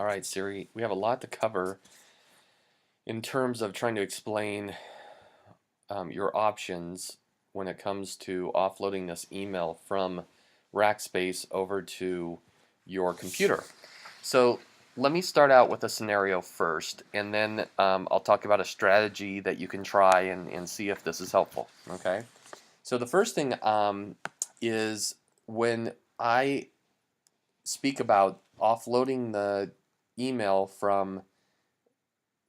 All right, Siri, we have a lot to cover in terms of trying to explain your options when it comes to offloading this email from Rackspace over to your computer. So let me start out with a scenario first, and then I'll talk about a strategy that you can try and see if this is helpful. Okay? So the first thing is when I speak about offloading the email from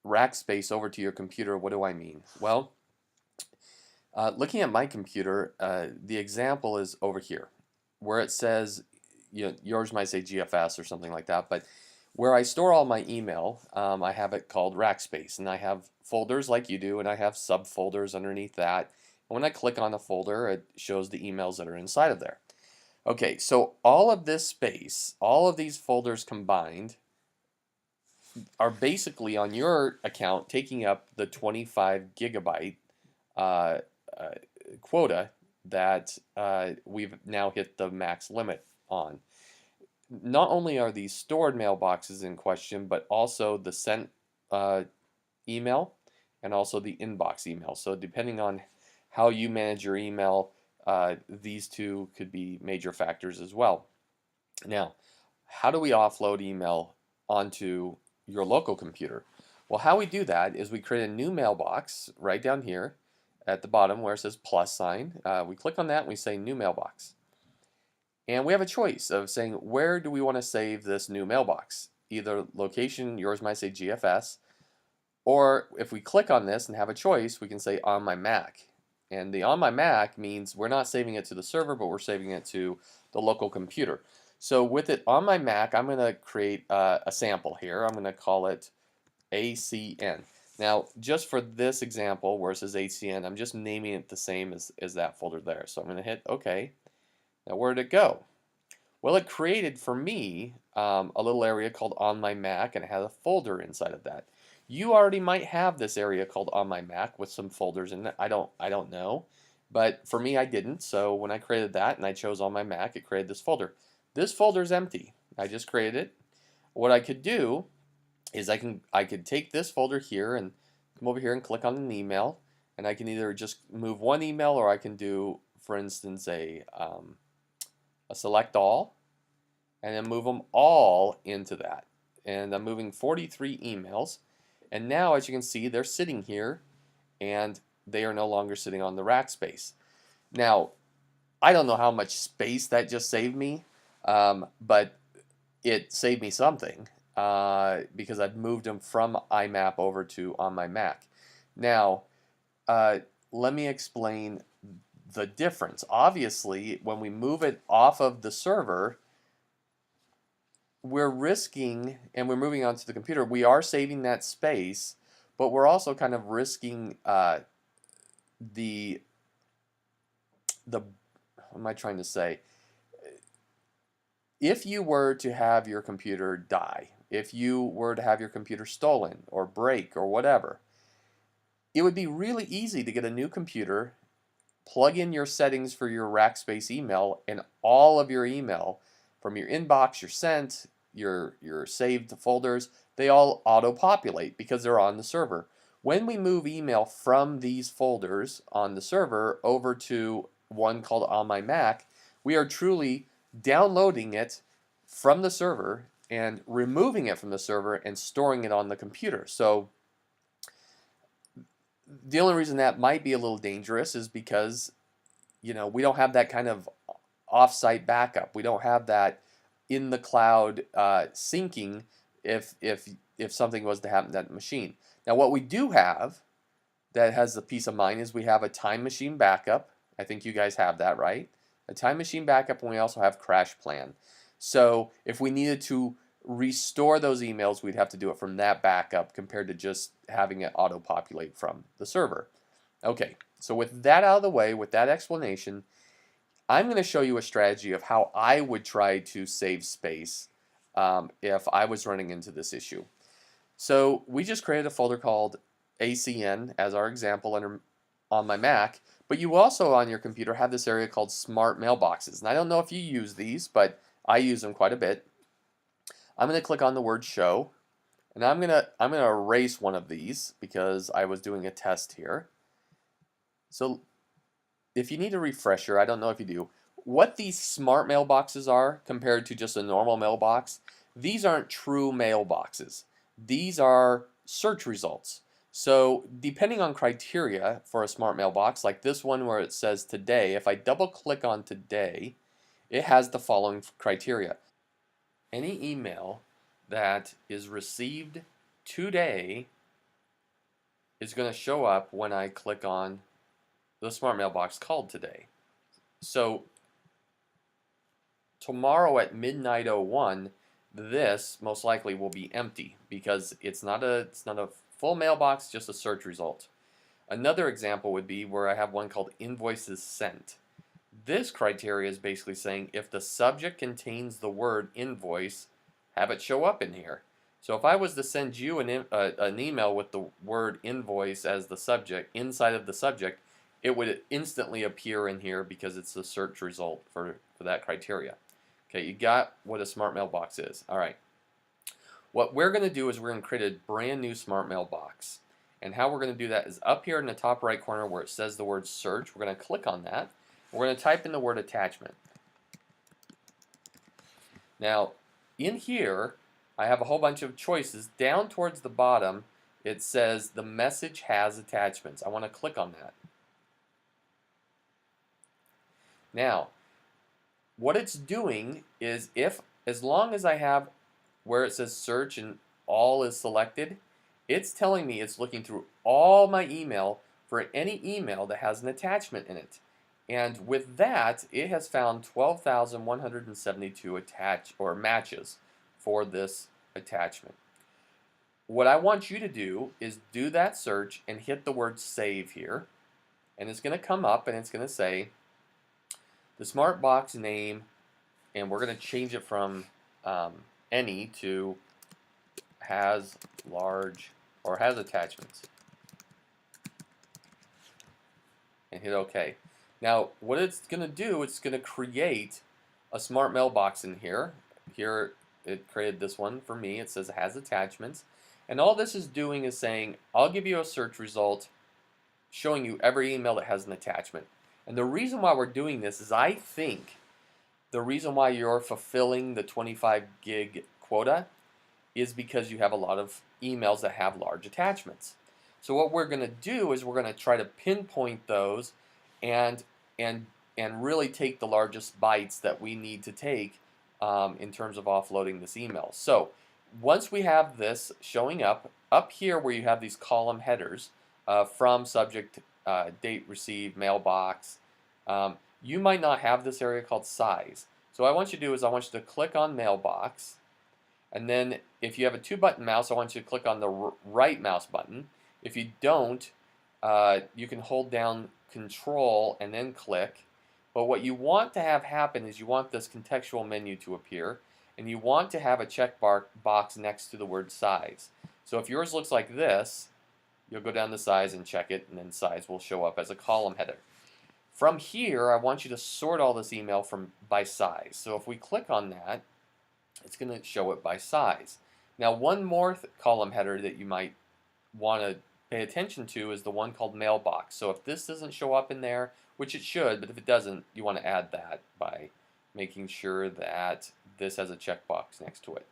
Rackspace over to your computer, what do I mean? Well, looking at my computer, the example is over here, where it says, yours might say GFS or something like that, but where I store all my email, I have it called Rackspace, and I have folders like you do, and I have subfolders underneath that. And when I click on a folder, it shows the emails that are inside of there. Okay, so all of this space, all of these folders combined, are basically on your account taking up the 25 gigabyte uh, uh, quota that we've now hit the max limit on. Not only are these stored mailboxes in question, but also the sent uh, email and also the inbox email. So depending on how you manage your email, these two could be major factors as well. Now, how do we offload email onto your local computer? Well, how we do that is we create a new mailbox right down here at the bottom where it says plus sign. We click on that and we say new mailbox. And we have a choice of saying where do we want to save this new mailbox? Either location, yours might say GFS, or if we click on this and have a choice, we can say on my Mac. And the on my Mac means we're not saving it to the server, but we're saving it to the local computer. So with it on my Mac, I'm going to create a sample here. I'm going to call it ACN. Now, just for this example where it says ACN, I'm just naming it the same as that folder there. So I'm going to hit OK. Now, where did it go? Well, it created for me a little area called On My Mac, and it had a folder inside of that. You already might have this area called On My Mac with some folders in it. I don't know, but for me, I didn't. So when I created that and I chose On My Mac, it created this folder. This folder is empty. I just created it. What I could do is I could take this folder here and come over here and click on an email, and I can either just move one email or I can do, for instance, a select all, and then move them all into that. And I'm moving 43 emails, and now as you can see, they're sitting here, and they are no longer sitting on the rack space. Now, I don't know how much space that just saved me, but it saved me something because I've moved them from IMAP over to on my Mac. Now, let me explain the difference. Obviously, when we move it off of the server, we're risking, and we're moving onto the computer, we are saving that space, but we're also kind of risking the what am I trying to say? If you were to have your computer die, if you were to have your computer stolen or break or whatever, it would be really easy to get a new computer, plug in your settings for your Rackspace email, and all of your email from your inbox, your sent, your saved folders, they all auto-populate because they're on the server. When we move email from these folders on the server over to one called On My Mac, we are truly downloading it from the server and removing it from the server and storing it on the computer. So the only reason that might be a little dangerous is because we don't have that kind of off-site backup. We don't have that in the cloud syncing if something was to happen to that machine. Now, what we do have that has the peace of mind is we have a time machine backup. I think you guys have that, right? A time machine backup, and we also have crash plan. So if we needed to restore those emails, we'd have to do it from that backup compared to just having it auto-populate from the server. Okay, so with that out of the way, with that explanation, I'm going to show you a strategy of how I would try to save space if I was running into this issue. So we just created a folder called ACN as our example on my Mac, but you also on your computer have this area called Smart Mailboxes. And I don't know if you use these, but I use them quite a bit. I'm going to click on the word show, and I'm gonna erase one of these because I was doing a test here. So if you need a refresher, I don't know if you do, what these smart mailboxes are compared to just a normal mailbox, these aren't true mailboxes. These are search results. So depending on criteria for a smart mailbox, like this one where it says today, if I double click on today, it has the following criteria. Any email that is received today is going to show up when I click on the smart mailbox called today. So tomorrow at midnight 01, this most likely will be empty because it's not a full mailbox, just a search result. Another example would be where I have one called invoices sent. This criteria is basically saying if the subject contains the word invoice, have it show up in here. So if I was to send you an email with the word invoice as the subject, inside of the subject, it would instantly appear in here because it's the search result for that criteria. Okay, you got what a smart mailbox is. All right. What we're going to do is we're going to create a brand new smart mailbox. And how we're going to do that is up here in the top right corner where it says the word search. We're going to click on that. We're going to type in the word attachment. Now, in here, I have a whole bunch of choices. Down towards the bottom, it says the message has attachments. I want to click on that. Now, what it's doing is as long as I have where it says search and all is selected, it's telling me it's looking through all my email for any email that has an attachment in it. And with that, it has found 12,172 matches for this attachment. What I want you to do is do that search and hit the word save here. And it's going to come up and it's going to say the smart box name, and we're going to change it from any to has large or has attachments. And hit OK. Now, what it's going to do, it's going to create a smart mailbox in here. Here, it created this one for me. It says it has attachments. And all this is doing is saying, I'll give you a search result showing you every email that has an attachment. And the reason why we're doing this is I think the reason why you're fulfilling the 25 gig quota is because you have a lot of emails that have large attachments. So what we're going to do is we're going to try to pinpoint those and really take the largest bytes that we need to take in terms of offloading this email. So once we have this showing up here where you have these column headers from subject, date received, mailbox, you might not have this area called size. So what I want you to do is I want you to click on mailbox, and then if you have a 2-button mouse, I want you to click on the right mouse button. If you don't, you can hold down Control and then click. But what you want to have happen is you want this contextual menu to appear, and you want to have a check box next to the word size. So if yours looks like this, you'll go down to size and check it, and then size will show up as a column header. From here, I want you to sort all this email by size. So if we click on that, it's going to show it by size. Now, one more column header that you might want to pay attention to is the one called Mailbox. So if this doesn't show up in there, which it should, but if it doesn't, you want to add that by making sure that this has a checkbox next to it.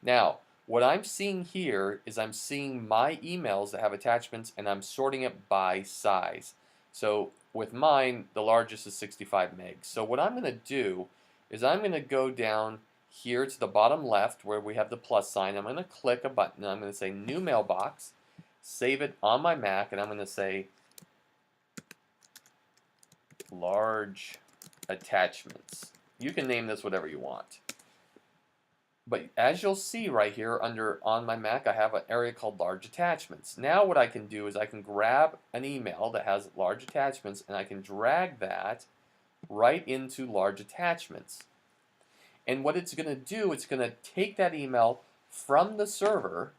Now, what I'm seeing here is I'm seeing my emails that have attachments, and I'm sorting it by size. So with mine, the largest is 65 megs. So what I'm going to do is I'm going to go down here to the bottom left where we have the plus sign. I'm going to click a button, and I'm going to say New Mailbox, save it on my Mac, and I'm going to say large attachments. You can name this whatever you want. But as you'll see right here on my Mac, I have an area called large attachments. Now what I can do is I can grab an email that has large attachments, and I can drag that right into large attachments. And what it's going to do, it's going to take that email from the server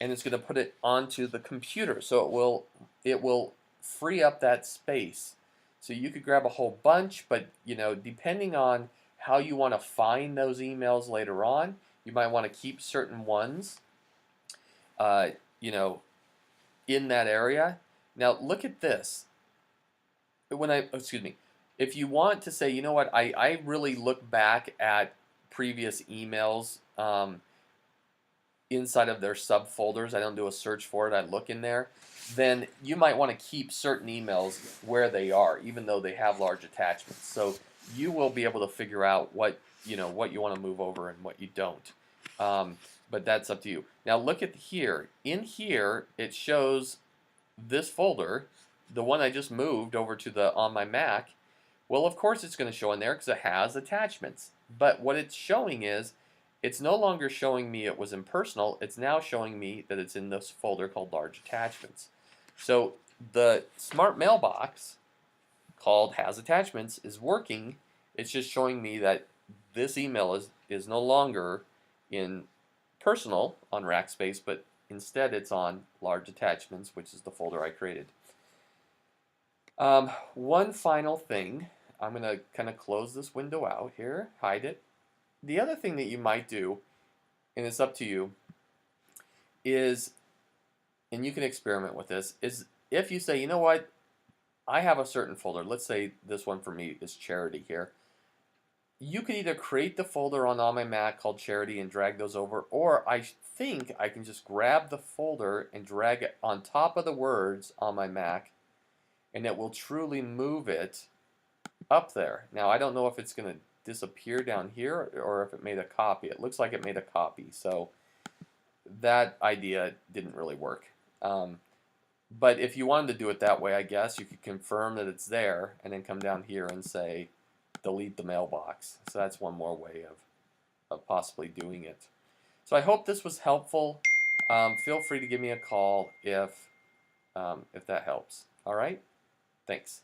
and it's going to put it onto the computer. So it will free up that space. So you could grab a whole bunch, but depending on how you want to find those emails later on, You might want to keep certain ones, you know, in that area. Now look at this. Excuse me, if you want to say, you know what, I really look back at previous emails inside of their subfolders. I don't do a search for it. I look in there. Then you might want to keep certain emails where they are, even though they have large attachments. So you will be able to figure out what you want to move over and what you don't. But that's up to you. Now look at here. In here, it shows this folder, the one I just moved over to the on my Mac. Well, of course it's going to show in there because it has attachments. But what it's showing is, it's no longer showing me it was impersonal. It's now showing me that it's in this folder called large attachments. So the smart mailbox called has attachments is working. It's just showing me that this email is no longer in personal on Rackspace, but instead it's on large attachments, which is the folder I created. One final thing. I'm going to kind of close this window out here, hide it. The other thing that you might do, and it's up to you, is, and you can experiment with this, is if you say, you know what, I have a certain folder. Let's say this one for me is charity here. You can either create the folder on my Mac called charity and drag those over, or I think I can just grab the folder and drag it on top of the words on my Mac, and it will truly move it up there. Now I don't know if it's going to disappear down here or if it made a copy. It looks like it made a copy, so that idea didn't really work. But if you wanted to do it that way, I guess you could confirm that it's there and then come down here and say delete the mailbox. So that's one more way of possibly doing it. So I hope this was helpful. Feel free to give me a call if that helps. All right? Thanks.